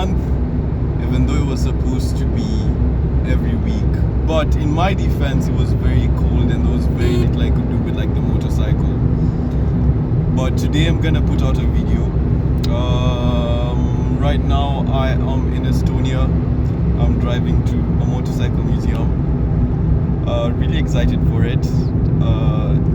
month, even though it was supposed to be every week. But in my defense, it was very cold and there was very little I could do with like the motorcycle. But today I'm gonna put out a video. Right now I am in Estonia. I'm driving to a motorcycle museum. Really excited for it.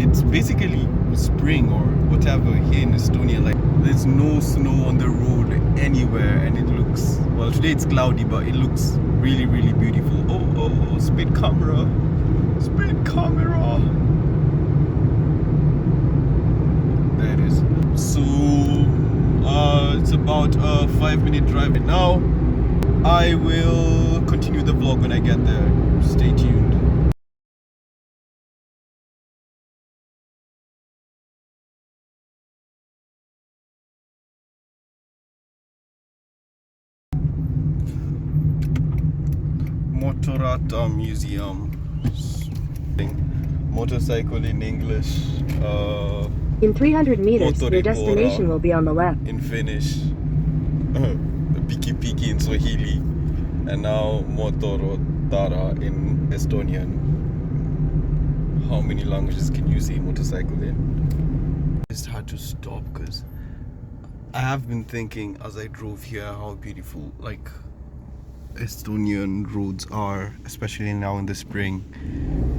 It's basically spring or whatever here in Estonia. Like there's no snow on the road anywhere, and it looks, well, today it's cloudy, but it looks really, really beautiful. Oh, speed camera, speed camera. There it is. So it's about a 5-minute drive right now. I will continue the vlog when I get there. Stay tuned. Motorata Museum. Motorcycle in English. In 300 meters, your destination will be on the left. In Finnish. Piki Piki in Swahili. And now Motorotara in Estonian. How many languages can you say motorcycle in? I just had to stop because I have been thinking as I drove here how beautiful like Estonian roads are, especially now in the spring,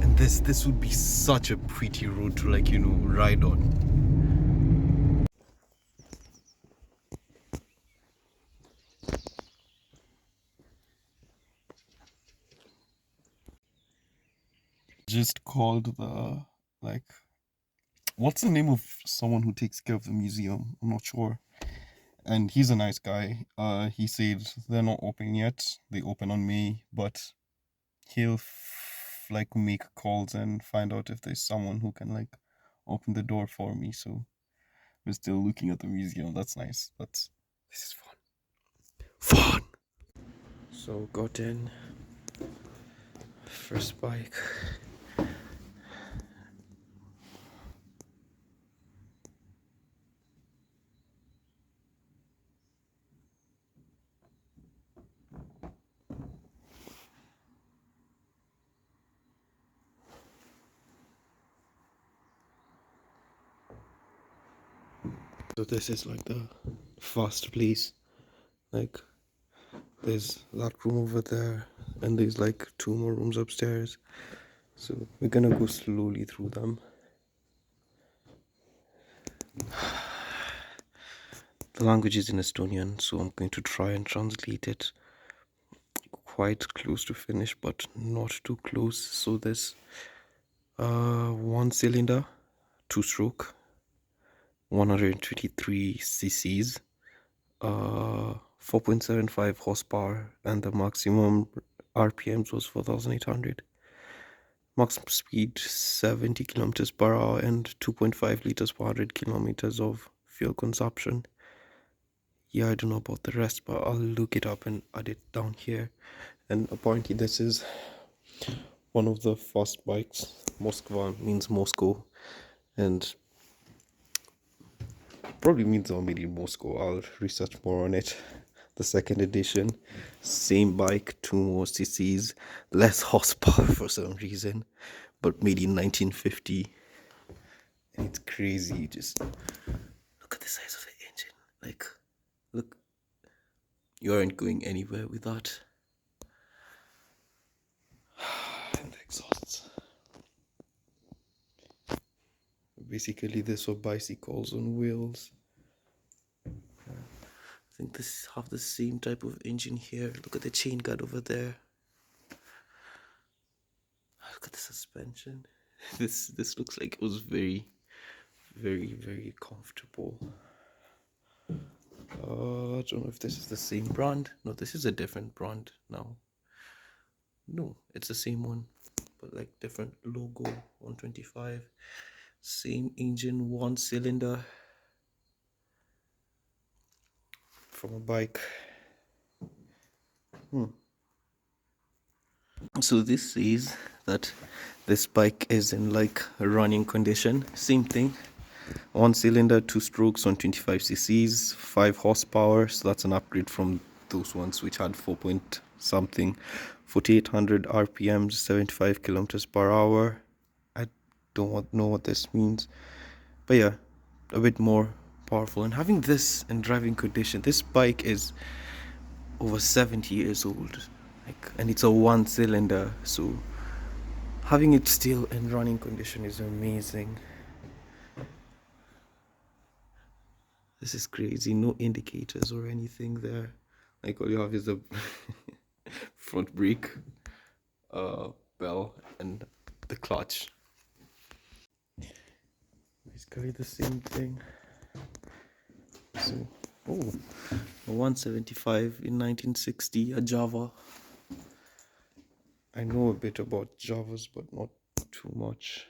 and this would be such a pretty road to like, you know, ride on. Just called the, like, what's the name of someone who takes care of the museum? I'm not sure. And he's a nice guy. He said they're not open yet. They open on May, but he'll like make calls and find out if there's someone who can like open the door for me. So we're still looking at the museum. That's nice. This is fun. So got in. First bike. So this is like the first place. Like there's that room over there and there's like 2 more rooms upstairs. So we're gonna go slowly through them. The language is in Estonian, so I'm going to try and translate it. Quite close to finish, but not too close. So there's 1 cylinder, 2-stroke, 123 cc's, 4.75 horsepower, and the maximum RPMs was 4,800. Maximum speed 70 kilometers per hour and 2.5 liters per 100 kilometers of fuel consumption. Yeah, I don't know about the rest, but I'll look it up and add it down here. And apparently this is one of the first bikes. Moskva means Moscow, and probably means I'm made in Moscow. I'll research more on it. The second edition, same bike, 2 more cc's, less horsepower for some reason, but made in 1950. And it's crazy. Just look at the size of the engine. Like, look, you aren't going anywhere with that. And the exhausts. Basically, these are bicycles on wheels. I think this have the same type of engine here. Look at the chain guard over there. Look at the suspension. This looks like it was very, very, very comfortable. I don't know if this is the same brand. No, this is a different brand now. No, it's the same one, but like different logo. 125, same engine, 1 cylinder. From a bike. So this says that this bike is in like a running condition. Same thing. 1 cylinder, 2 strokes, 125 cc's, 5 horsepower. So that's an upgrade from those ones which had 4 point something, 4800 RPMs, 75 kilometers per hour. I don't know what this means, but yeah, a bit more powerful. And having this in driving condition, this bike is over 70 years old, like, and it's a one cylinder, so having it still in running condition is amazing. This is crazy. No indicators or anything there. Like, all you have is the front brake, bell, and the clutch. Basically the same thing. So, oh, a 175 in 1960, a Java. I know a bit about Javas, but not too much.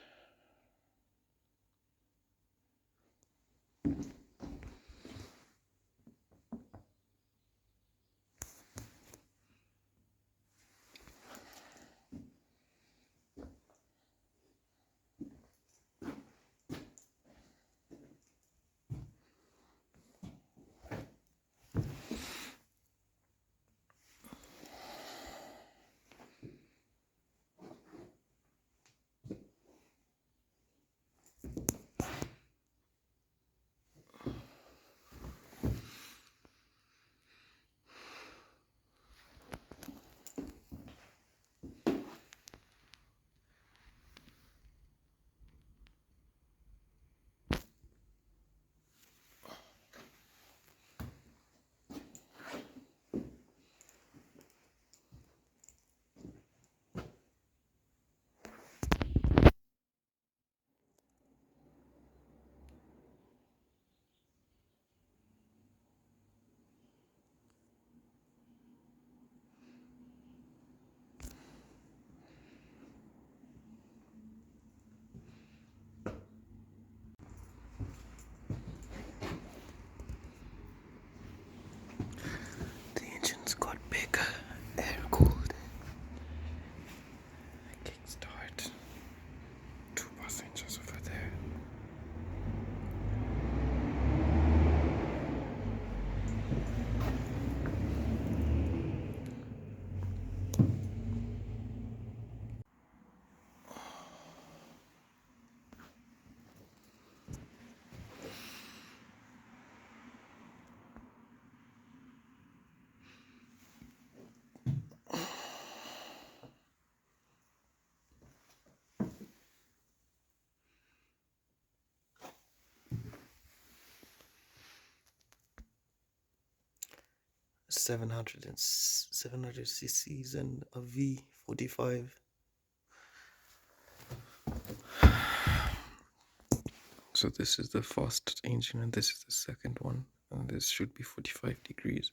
The engine's got bigger, air cooled. Kickstart. 2 passengers over there. Seven hundred cc's and a V45. So this is the first engine and this is the second one, and this should be 45 degrees.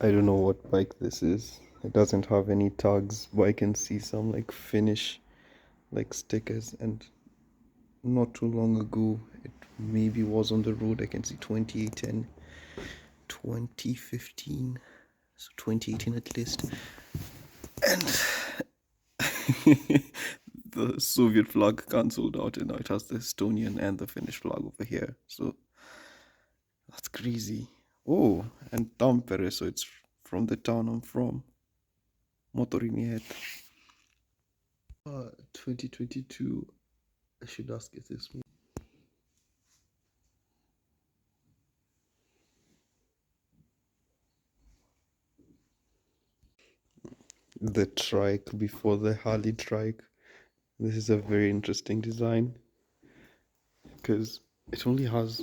I don't know what bike this is. It doesn't have any tags, but I can see some like Finnish like stickers, and not too long ago it maybe was on the road. I can see 2010, 2015, so 2018 at least. And the Soviet flag cancelled out, and now it has the Estonian and the Finnish flag over here. So that's crazy. Oh, and Tampere, so it's from the town I'm from. Motorimiehet. 2022. I should ask if this. The trike before the Harley trike. This is a very interesting design because it only has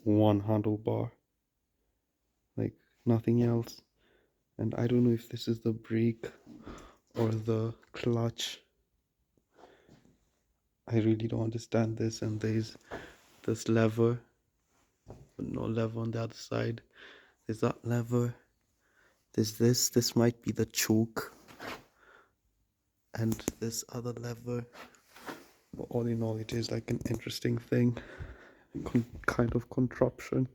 one handlebar, like nothing else. And I don't know if this is the brake or the clutch. I really don't understand this. And there's this lever, but no lever on the other side. There's that lever. There's this. This might be the choke. And this other lever. But all in all, it is like an interesting thing. Kind of contraption.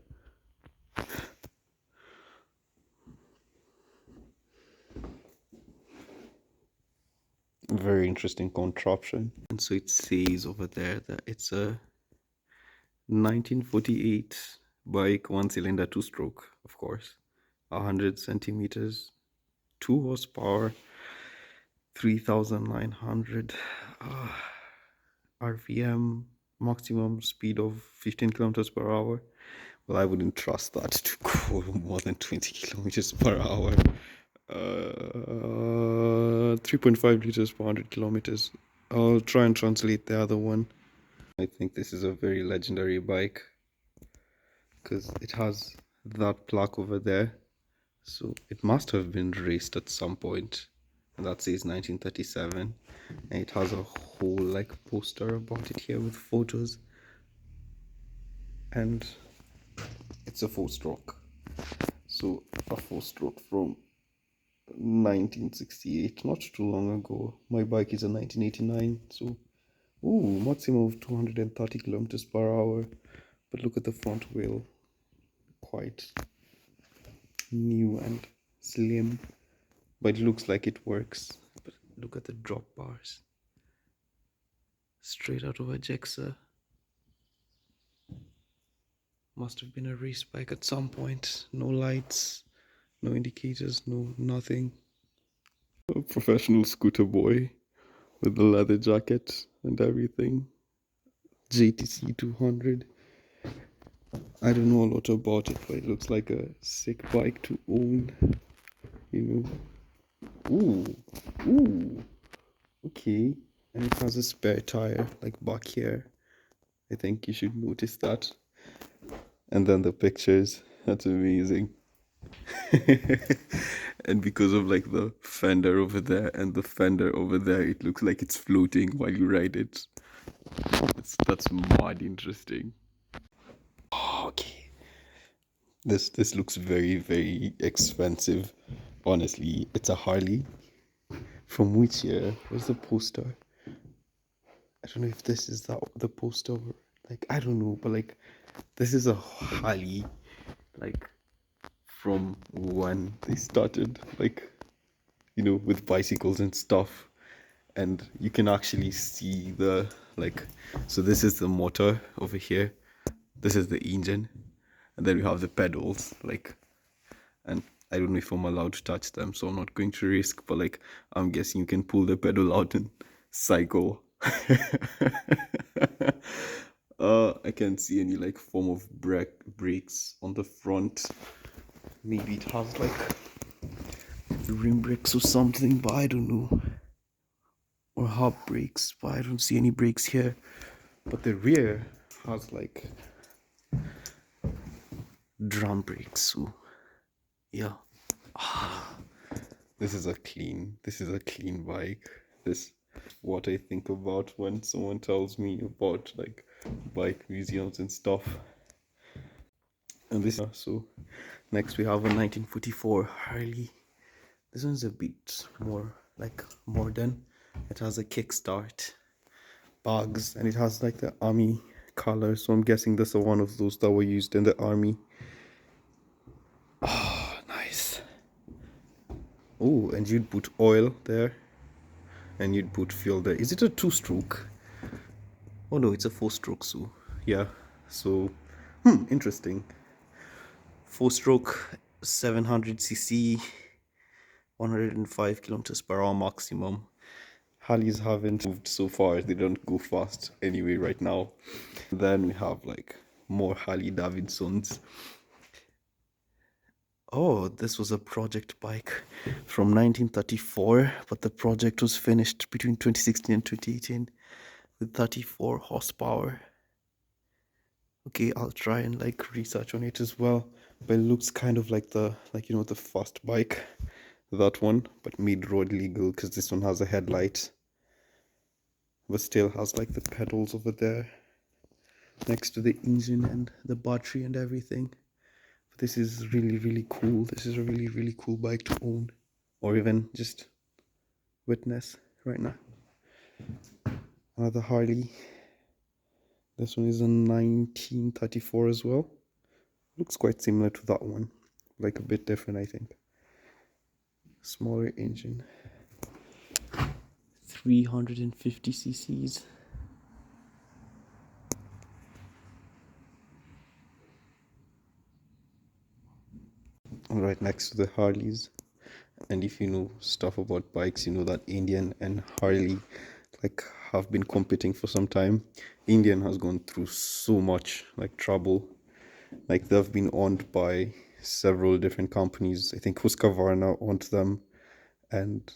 Very interesting contraption. And so it says over there that it's a 1948 bike, one cylinder, two stroke, of course. 100 centimeters, 2 horsepower, 3,900 RPM, maximum speed of 15 kilometers per hour. Well, I wouldn't trust that to go more than 20 kilometers per hour. 3.5 liters per 100 kilometers. I'll try and translate the other one. I think this is a very legendary bike because it has that plaque over there. So it must have been raced at some point. And that says 1937. And it has a whole like poster about it here with photos. And it's a 4-stroke. So a 4-stroke from 1968, not too long ago. My bike is a 1989, so maximum of 230 kilometers per hour. But look at the front wheel, quite new and slim, but it looks like it works. But look at the drop bars, straight out of a Jexa. Must have been a race bike at some point. No lights, no indicators, no nothing. A professional scooter boy with the leather jacket and everything. JTC 200. I don't know a lot about it, but it looks like a sick bike to own. You know. Ooh. Okay. And it has a spare tire, like back here. I think you should notice that. And then the pictures. That's amazing. And because of like the fender over there and the fender over there, it looks like it's floating while you ride it. That's mad interesting. Okay. This looks very, very expensive. Honestly, it's a Harley. From which year? Where's the poster? I don't know if this is the poster. Like, I don't know, but like, this is a Harley. Like, from when they started, like, with bicycles and stuff. And you can actually see so this is the motor over here. This is the engine. And then we have the pedals, and I don't know if I'm allowed to touch them, so I'm not going to risk, but like, I'm guessing you can pull the pedal out and cycle. I can't see any like form of brakes on the front. Maybe it has like rim brakes or something, but I don't know. Or hub brakes, but I don't see any brakes here. But the rear has like drum brakes, so yeah. This is a clean bike. This what I think about when someone tells me about like bike museums and stuff. And this so next we have a 1944 Harley. This one's a bit more like modern. It has a kickstart, bags, and it has like the army color, so I'm guessing this is one of those that were used in the army. Oh, nice. Oh, and you'd put oil there, and you'd put fuel there. Is it a 2-stroke? Oh no, it's a 4-stroke. So yeah, so interesting. 4-stroke, 700cc, 105 kilometers per hour maximum. Harleys haven't moved so far. They don't go fast anyway right now. Then we have like more Harley Davidsons. Oh, this was a project bike from 1934, but the project was finished between 2016 and 2018 with 34 horsepower. Okay, I'll try and like research on it as well. But it looks kind of like the fast bike, that one, but made road legal because this one has a headlight, but still has like the pedals over there next to the engine and the battery and everything. But this is really, really cool. This is a really, really cool bike to own, or even just witness right now. Another Harley. This one is a 1934 as well. Looks quite similar to that one, like a bit different, I think. Smaller engine, 350 cc's. right next to the Harleys. And if you know stuff about bikes, you know that Indian and Harley like have been competing for some time. Indian has gone through so much like trouble. Like they've been owned by several different companies. I think Husqvarna owned them, and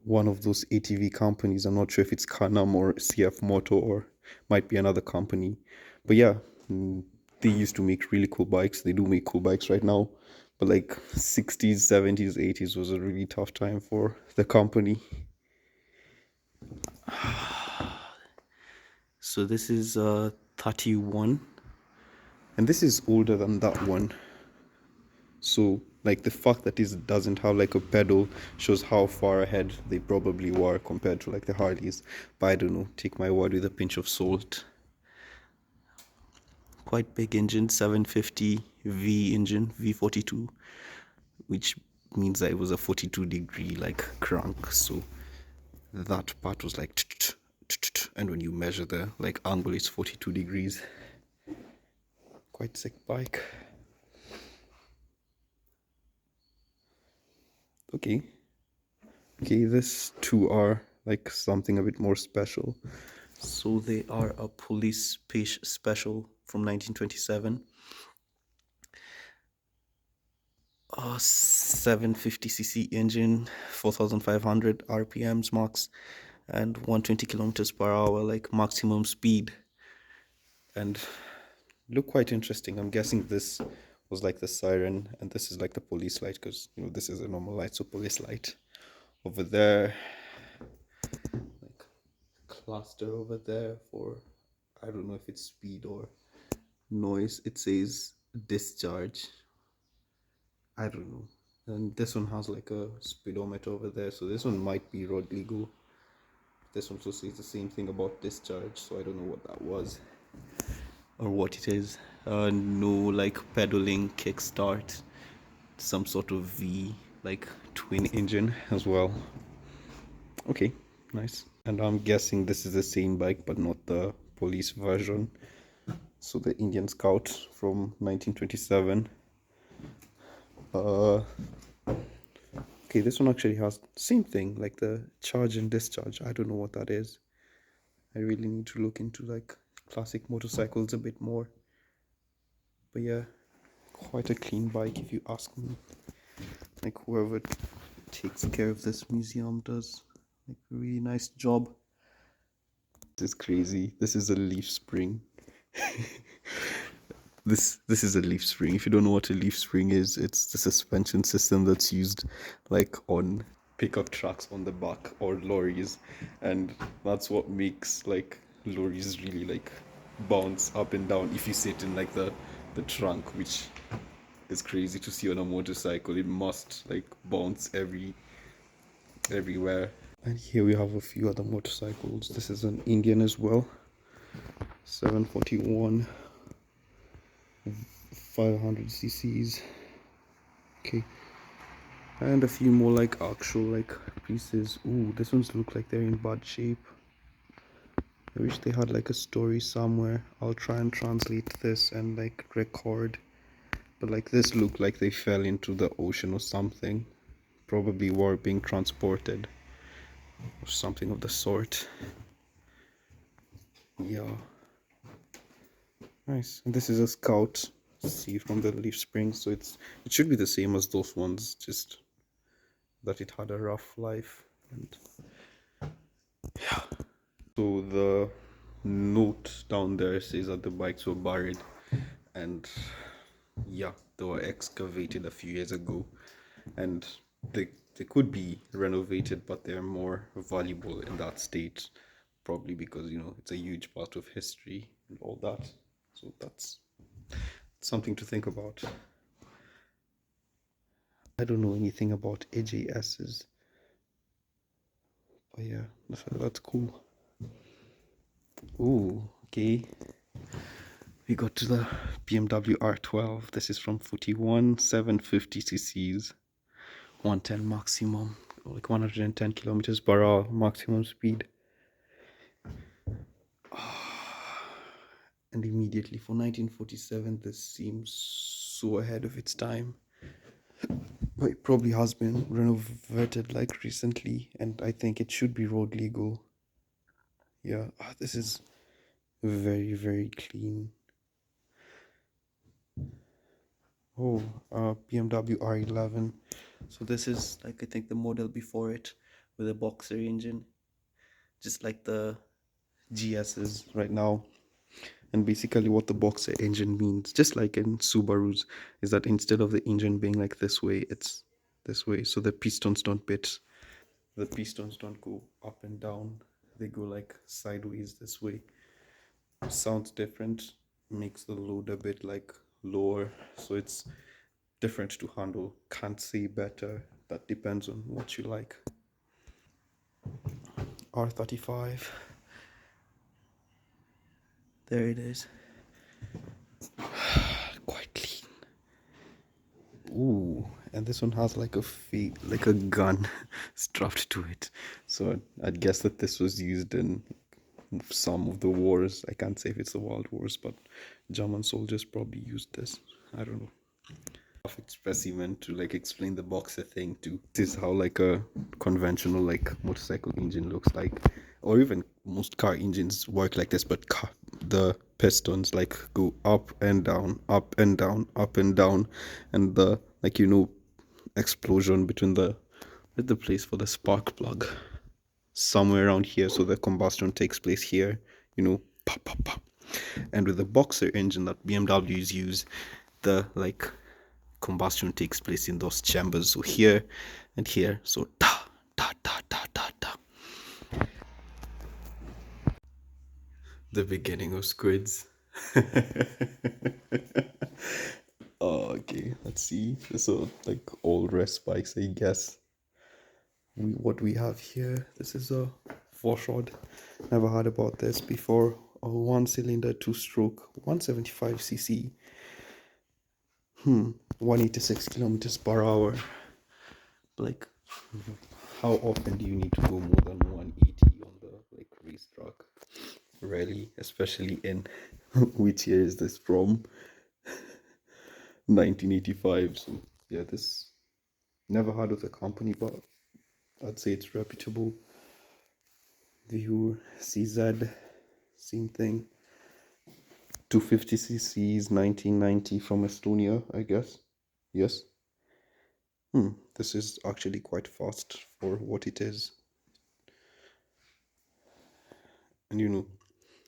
one of those ATV companies. I'm not sure if it's Canam or CF Moto or might be another company. But yeah, they used to make really cool bikes. They do make cool bikes right now. But like 60s, 70s, 80s was a really tough time for the company. So this is 31, and this is older than that one. So like the fact that this doesn't have like a pedal shows how far ahead they probably were compared to like the Harleys. But I don't know, take my word with a pinch of salt. Quite big engine, 750 V engine, V42, which means that it was a 42-degree like crank. So that part was like, and when you measure the like angle, it's 42 degrees. Quite sick bike. Okay. Okay, this two are like something a bit more special. So they are a police pace special from 1927. 750cc engine, 4,500 RPMs max, and 120 kilometers per hour, like maximum speed. And look quite interesting. I'm guessing this was like the siren, and this is like the police light, because you know this is a normal light, so police light over there, like cluster over there for, I don't know if it's speed or noise. It says discharge, I don't know. And this one has like a speedometer over there, so this one might be road legal. This one also says the same thing about discharge, so I don't know what that was or what it is. No like pedaling, kickstart, some sort of V like twin engine as well. Okay, nice. And I'm guessing this is the same bike but not the police version. So the Indian Scout from 1927. Okay, this one actually has same thing, like the charge and discharge. I don't know what that is. I really need to look into like classic motorcycles a bit more. But yeah, quite a clean bike if you ask me. Like whoever takes care of this museum does like a really nice job. This is crazy. This is a leaf spring. This is a leaf spring. If you don't know what a leaf spring is, it's the suspension system that's used like on pickup trucks on the back or lorries, and that's what makes like lorries really like bounce up and down if you sit in like the trunk, which is crazy to see on a motorcycle. It must like bounce everywhere. And here we have a few other motorcycles. This is an Indian as well, 741, 500 cc's. Okay, and a few more like actual like pieces. Ooh, this ones look like they're in bad shape. I wish they had like a story somewhere. I'll try and translate this and like record. But like this look like they fell into the ocean or something. Probably were being transported or something of the sort. Yeah. Nice. And this is a Scout. See from the leaf spring, so it should be the same as those ones, just that it had a rough life. And yeah. So the note down there says that the bikes were buried, and yeah, they were excavated a few years ago, and they could be renovated, but they're more valuable in that state, probably because you know it's a huge part of history and all that. So that's something to think about. I don't know anything about AJSs, but yeah, that's cool. Ooh, okay. We got to the BMW R12. This is from 41, 750 cc's, 110 maximum, like 110 kilometers per hour maximum speed. And immediately for 1947, this seems so ahead of its time. But it probably has been renovated like recently, and I think it should be road legal. Yeah, this is very, very clean. Oh, BMW R11. So this is like I think the model before it with a boxer engine, just like the GS's right now. And basically, what the boxer engine means, just like in Subarus, is that instead of the engine being like this way, it's this way. So the pistons don't bit. The pistons don't go up and down. They go like sideways this way. Sounds different, makes the load a bit like lower. So it's different to handle. Can't say better. That depends on what you like. R35. There it is. Quite clean. Ooh, and this one has like like a gun strapped to it. So I'd guess that this was used in some of the wars. I can't say if it's the World Wars, but German soldiers probably used this. I don't know. Perfect specimen to like explain the boxer thing too. This is how like a conventional like motorcycle engine looks like, or even most car engines work like this. But the pistons like go up and down, up and down, up and down, and the like explosion between the place for the spark plug somewhere around here, so the combustion takes place here. Pop, pop, pop. And with the boxer engine that BMWs use, the like combustion takes place in those chambers, so here and here, so ta ta ta ta ta ta. The beginning of Squids. Oh, okay, let's see. So like all rest bikes, I guess. What we have here, this is a Vorschod. Never heard about this before. A one cylinder, two stroke, 175cc. 186 kilometers per hour. Like, how often do you need to go more than 180 on the like racetrack? Rarely, especially in which year is this from? 1985. So yeah, this never heard of the company, but I'd say it's reputable. View CZ, same thing. 250cc's 1990 from Estonia, I guess. Yes. This is actually quite fast for what it is. And you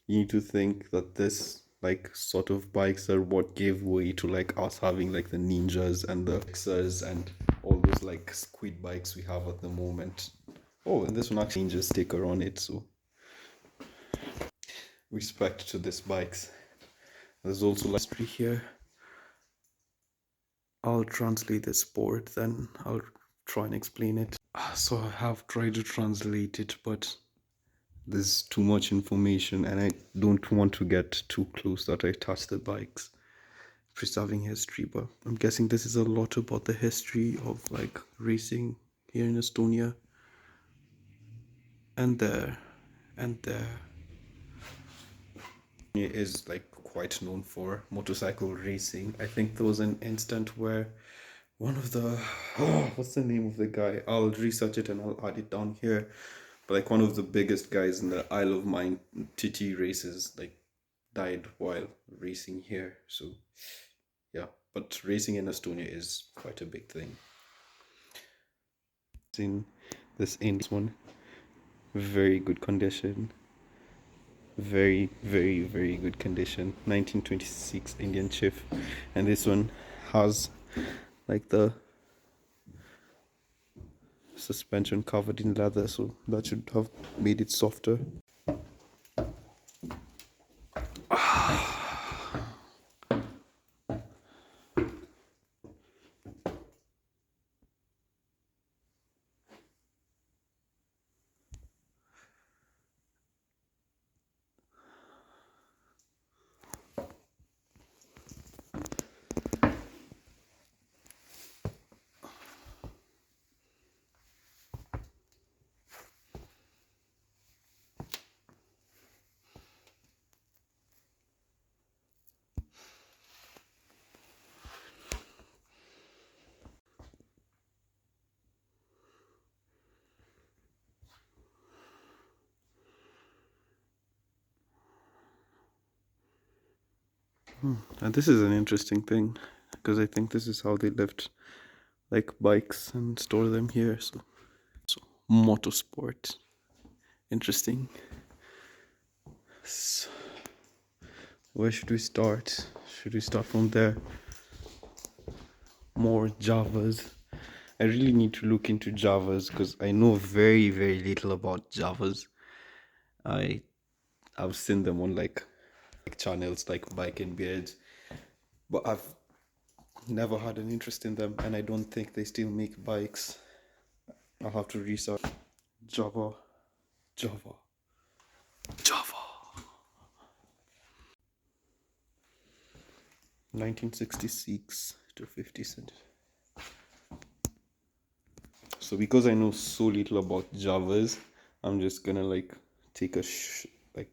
need to think that this like sort of bikes are what gave way to like us having like the Ninjas and the Xers and all those like squid bikes we have at the moment. Oh, and this one actually Ninja sticker on it, so respect to these bikes. There's also like history here. I'll translate this board, then I'll try and explain it. So I have tried to translate it, but there's too much information and I don't want to get too close that I touch the bikes. Preserving history, but I'm guessing this is a lot about the history of like racing here in Estonia. And there, and there. It is like quite known for motorcycle racing. I think there was an instant where one of the what's the name of the guy? I'll research it and I'll add it down here. But like one of the biggest guys in the Isle of Man TT races like died while racing here. So yeah, but racing in Estonia is quite a big thing. In this one, very good condition, very, very, very good condition. 1926 Indian Chief, and this one has like the suspension covered in leather, so that should have made it softer. And this is an interesting thing because I think this is how they lift like bikes and store them here. So motorsport, interesting. So, where should we start? Should we start from there? More Javas. I really need to look into Javas because I know very, very little about Javas. I I've seen them on like channels like Bike and Beards, but I've never had an interest in them, and I don't think they still make bikes. I'll have to research. Java, Java, Java. 1966 to 50 cent. So because I know so little about Javas, I'm just gonna like take a like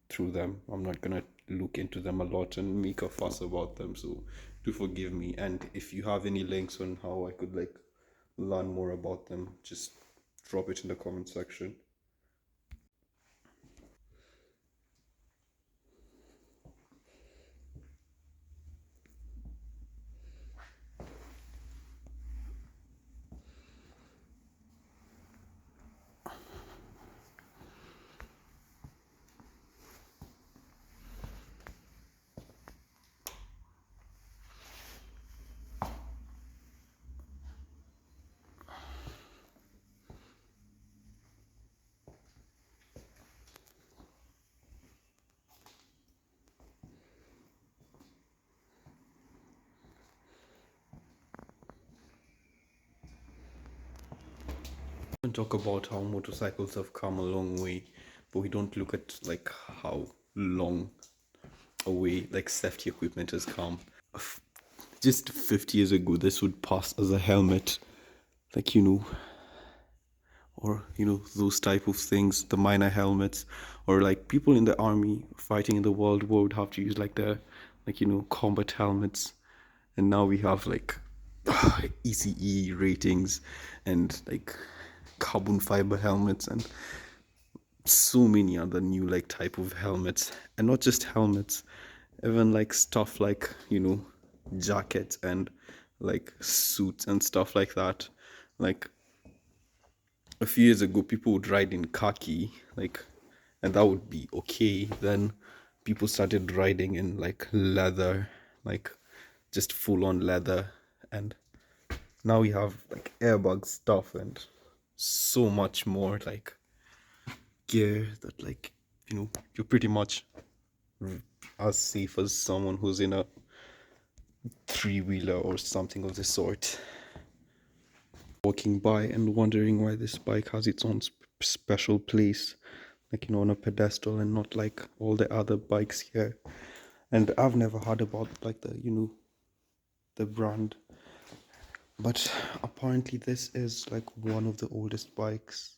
through them. I'm not gonna look into them a lot and make a fuss about them. So do forgive me. And if you have any links on how I could like learn more about them, just drop it in the comment section. We can talk about how motorcycles have come a long way, but we don't look at like how long away like safety equipment has come. Just 50 years ago, this would pass as a helmet, like or those type of things, the miner helmets, or like people in the army fighting in the World War would have to use like the combat helmets, and now we have like ECE ratings and like carbon fiber helmets and so many other new like type of helmets, and not just helmets, even like stuff like jackets and like suits and stuff like that. Like a few years ago people would ride in khaki, like, and that would be okay. Then people started riding in like leather, like just full on leather, and now we have like airbag stuff and so much more like gear that like you're pretty much as safe as someone who's in a three-wheeler or something of the sort. Walking by and wondering why this bike has its own special place, like on a pedestal and not like all the other bikes here. And I've never heard about like the brand, but apparently this is like one of the oldest bikes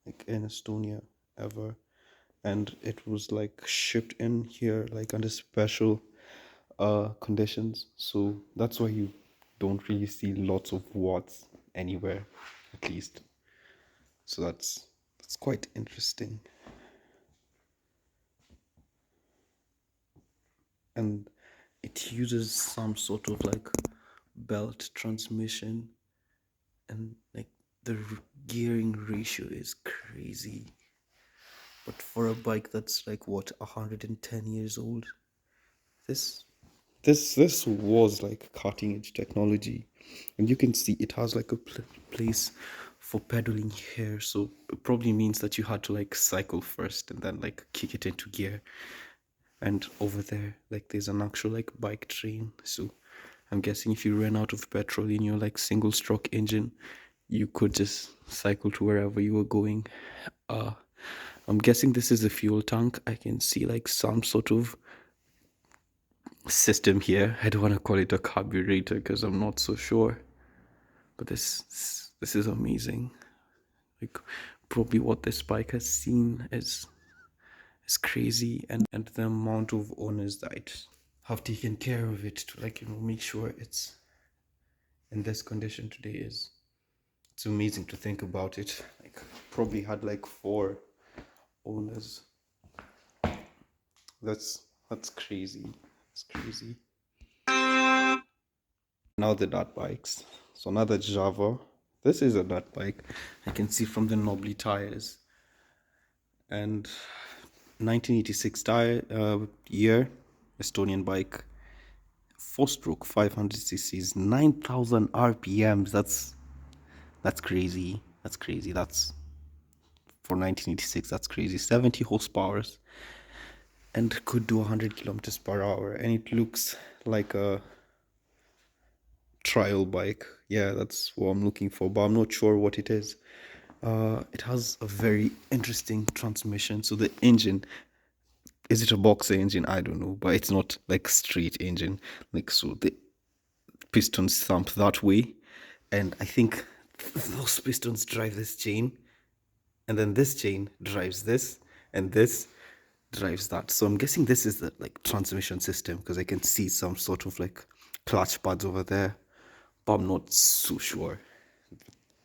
like in Estonia ever, and it was like shipped in here like under special conditions, so that's why you don't really see lots of watts anywhere, at least. So that's quite interesting. And it uses some sort of like belt transmission, and like the gearing ratio is crazy. But for a bike that's like what 110 years old, this this was like cutting edge technology, and you can see it has like a place for pedaling here, so it probably means that you had to like cycle first and then like kick it into gear. And over there like there's an actual like bike train, so I'm guessing if you ran out of petrol in your like single stroke engine, you could just cycle to wherever you were going. I'm guessing this is a fuel tank. I can see like some sort of system here. I don't want to call it a carburetor because I'm not so sure, but this is amazing. Like probably what this bike has seen is crazy, and the amount of owners that have taken care of it to like make sure it's in this condition today is it's amazing to think about it. Like probably had like 4 owners. That's That's crazy. That's crazy. Now the dirt bikes. So another Java. This is a dirt bike. I can see from the knobbly tires. And 1986 tire year, Estonian bike, 4-stroke, 500 cc's, 9,000 RPMs. That's crazy. That's crazy. That's for 1986. That's crazy. 70 horsepower, and could do 100 kilometers per hour. And it looks like a trial bike. Yeah, that's what I'm looking for, but I'm not sure what it is. It has a very interesting transmission. So the engine, is it a boxer engine? I don't know, but it's not like straight engine. Like, so the pistons thump that way, and I think those pistons drive this chain, and then this chain drives this, and this drives that. So I'm guessing this is the like transmission system, because I can see some sort of like clutch pads over there, but I'm not so sure.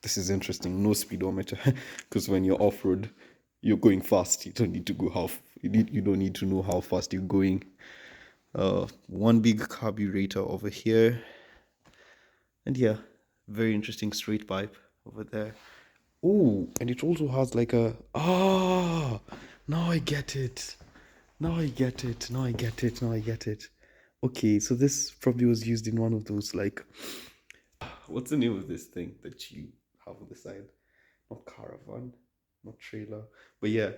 This is interesting. No speedometer, because when you're off-road, you're going fast. You don't need to go you don't need to know how fast you're going. One big carburetor over here, and yeah, very interesting straight pipe over there. Oh, and it also has like a now I get it. Now I get it. Now I get it. Now I get it. Okay, so this probably was used in one of those like, what's the name of this thing that you have on the side? Not caravan, not trailer, but yeah,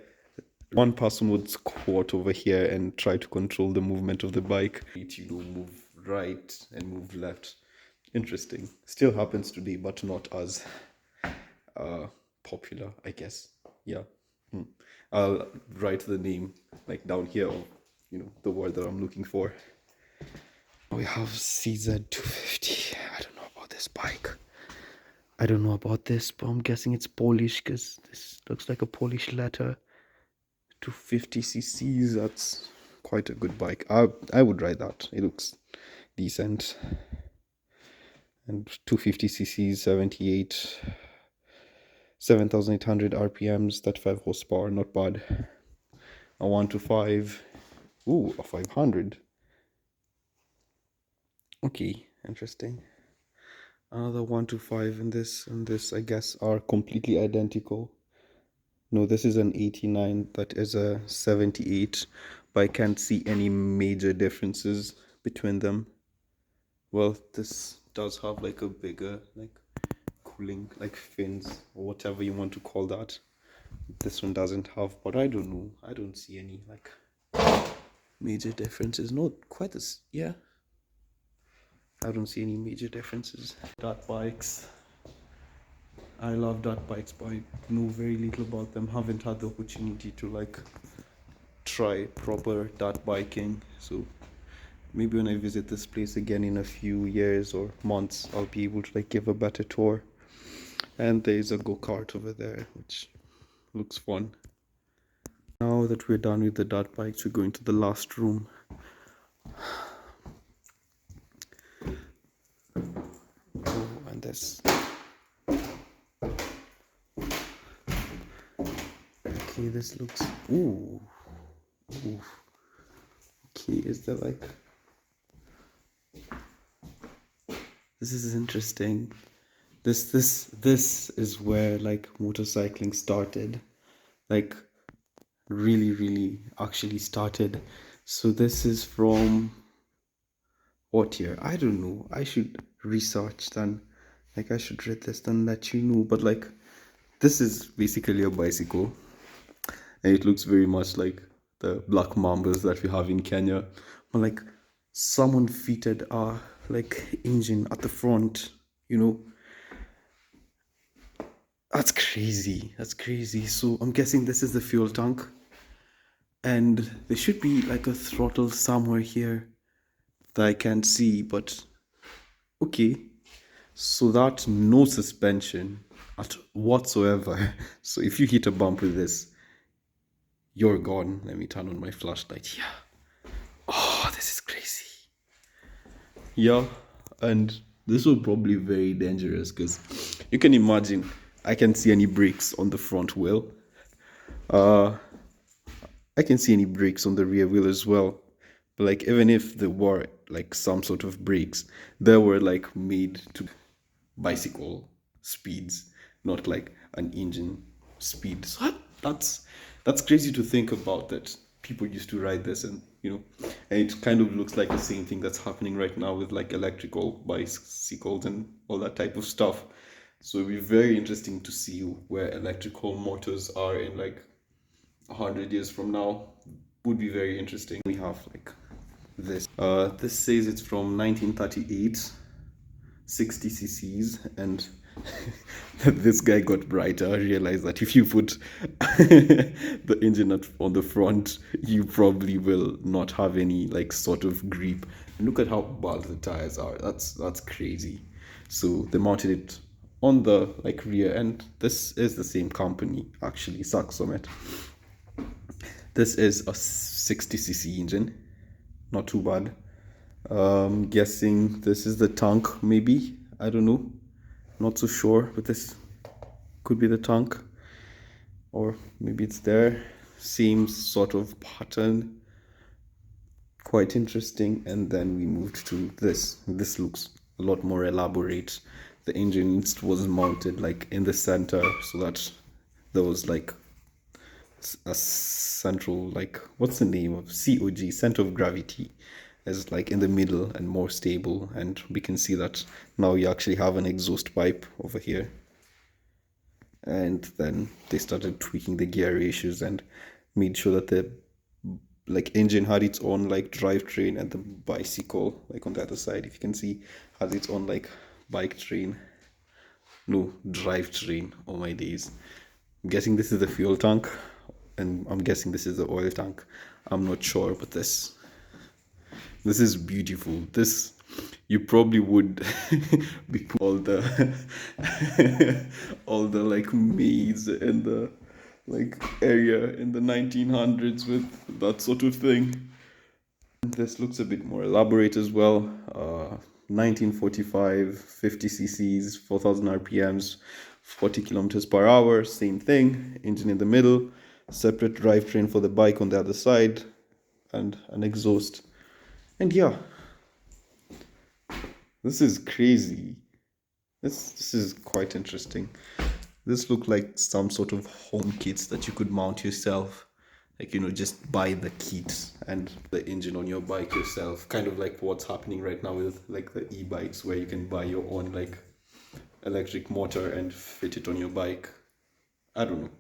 one person would squat over here and try to control the movement of the bike. You know, move right and move left. Interesting. Still happens today, but not as popular, I guess. Yeah. I'll write the name like down here, or the word that I'm looking for. We have CZ250. I don't know about this bike. I don't know about this, but I'm guessing it's Polish, because this looks like a Polish letter. 250 cc's. That's quite a good bike. I would ride that. It looks decent. And 250 cc's, 7,800 RPMs, 35 horsepower, not bad. A 125. Ooh, a 500. Okay, interesting. Another 125, and this I guess are completely identical. No, this is an 89, that is a 78, but I can't see any major differences between them. Well, this does have like a bigger like cooling like fins or whatever you want to call that. This one doesn't have, but I don't know. I don't see any like major differences. Not quite as, yeah. I don't see any major differences. Dirt bikes. I love dirt bikes, but I know very little about them. Haven't had the opportunity to like try proper dirt biking. So maybe when I visit this place again in a few years or months, I'll be able to like give a better tour. And there's a go-kart over there, which looks fun. Now that we're done with the dirt bikes, we're going to the last room. Oh, and this. Okay, this looks. Ooh. Ooh. Okay, is there like. This is interesting. This is where like motorcycling started. Like really actually started. So this is from what year? I don't know. I should research then. Like I should read this then let you know. But like this is basically a bicycle, and it looks very much like the black mambas that we have in Kenya. But like someone fitted a like engine at the front, That's crazy. That's crazy. So I'm guessing this is the fuel tank. And there should be like a throttle somewhere here that I can't see, but okay. So that's no suspension at whatsoever. So if you hit a bump with this, you're gone. Let me turn on my flashlight. Yeah. Oh, this is crazy. Yeah, and this will probably be very dangerous, because you can imagine I can't see any brakes on the front wheel. I can see any brakes on the rear wheel as well, But like even if there were like some sort of brakes, they were like made to bicycle speeds, not like an engine speed. So that's crazy to think about, that people used to ride this, and and it kind of looks like the same thing that's happening right now with like electrical bicycles and all that type of stuff. So it'd be very interesting to see where electrical motors are in like 100 years from now. Would be very interesting. We have like this. This says it's from 1938, 60 cc's, and this guy got brighter. I realized that if you put the engine on the front, you probably will not have any like sort of grip. And look at how bald the tires are. That's crazy. So they mounted it on the like rear end. This is the same company actually, Saxomet. This is a 60cc engine, not too bad. Guessing this is the tank, maybe. I don't know, not so sure, but this could be the tank, or maybe it's there. Same sort of pattern, quite interesting. And then we moved to this. This looks a lot more elaborate. The engine was mounted like in the center, so that there was like a central, like, what's the name of COG, center of gravity, is like in the middle and more stable. And we can see that now you actually have an exhaust pipe over here. And then they started tweaking the gear ratios and made sure that the like engine had its own like drivetrain, and the bicycle, like on the other side, if you can see, has its own like bike train, no, drivetrain. Oh my days. I'm guessing this is the fuel tank, and I'm guessing this is the oil tank. I'm not sure, but this is beautiful. This, you probably would be all the all the like maids in the like area in the 1900s with that sort of thing. This looks a bit more elaborate as well. 1945, 50 cc's, 4000 rpms, 40 kilometers per hour, same thing. Engine in the middle, separate drivetrain for the bike on the other side, and an exhaust. And yeah, this is crazy. This is quite interesting. This looked like some sort of home kits that you could mount yourself. Like, just buy the kit and the engine on your bike yourself. Kind of like what's happening right now with like the e-bikes, where you can buy your own like electric motor and fit it on your bike. I don't know.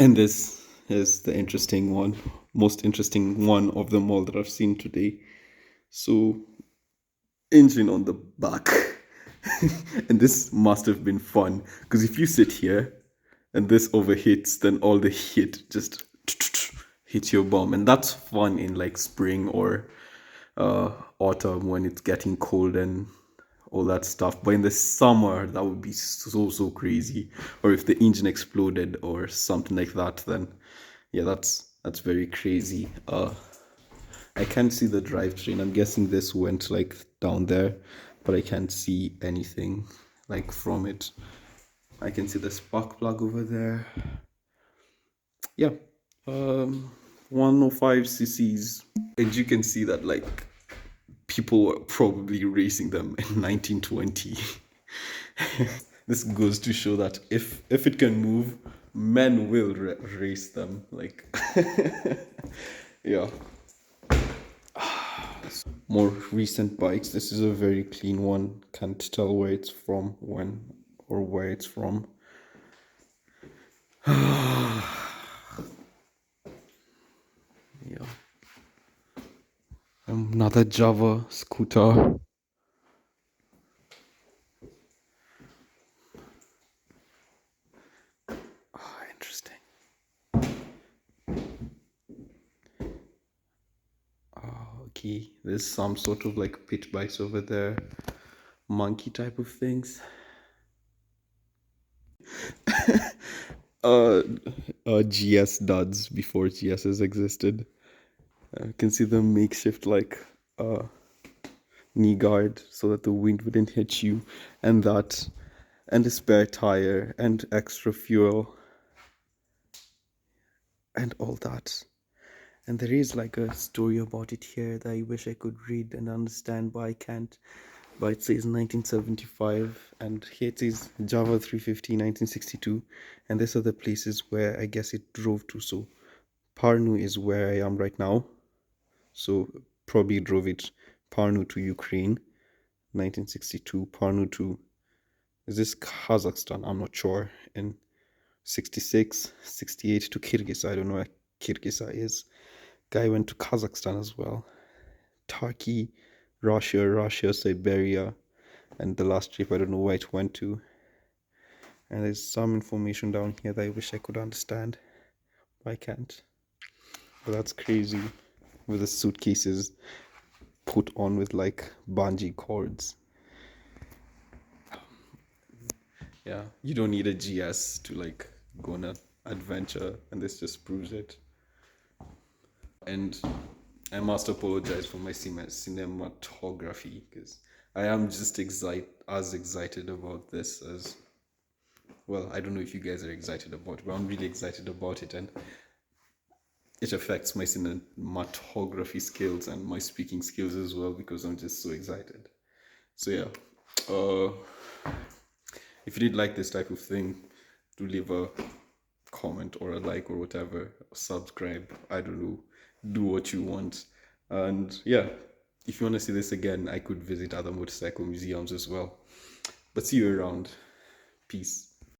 And this is the interesting one, most interesting one of them all that I've seen today. So, engine on the back. And this must have been fun, because if you sit here and this overheats, then all the heat just hits your bum. And that's fun in like spring or autumn, when it's getting cold and all that stuff. But in the summer, that would be so crazy. Or if the engine exploded or something like that, then yeah, that's very crazy. I can't see the drivetrain. I'm guessing this went like down there, but I can't see anything like from it. I can see the spark plug over there. Yeah, 105 cc's, and you can see that like people were probably racing them in 1920. This goes to show that if it can move, men will race them. Like, yeah. More recent bikes. This is a very clean one. Can't tell where it's from, when, or where it's from. Yeah. Another Java scooter. Interesting. Okay, there's some sort of like pit bikes over there, monkey type of things. GS duds before GSs existed. You can see the makeshift like knee guard so that the wind wouldn't hit you, and that, and a spare tire, and extra fuel, and all that. And there is like a story about it here that I wish I could read and understand, but I can't. But it says 1975, and here it says Java 350 1962, and these are the places where I guess it drove to. So Parnu is where I am right now, so probably drove it Parnu to Ukraine, 1962, Parnu to, is this Kazakhstan? I'm not sure. And 66, 68 to Kyrgyz. I don't know where Kyrgyz is. Guy went to Kazakhstan as well. Turkey, Russia, Siberia, and the last trip I don't know where it went to. And there's some information down here that I wish I could understand, but I can't. But that's crazy, with the suitcases put on with like bungee cords. Yeah, you don't need a GS to like go on an adventure, and this just proves it. And I must apologize for my cinematography, because I am just as excited about this as, well, I don't know if you guys are excited about it, but I'm really excited about it, and it affects my cinematography skills and my speaking skills as well, because I'm just so excited. So yeah, if you did like this type of thing, do leave a comment or a like or whatever, subscribe, I don't know, do what you want. And yeah, if you want to see this again, I could visit other motorcycle museums as well. But see you around. Peace.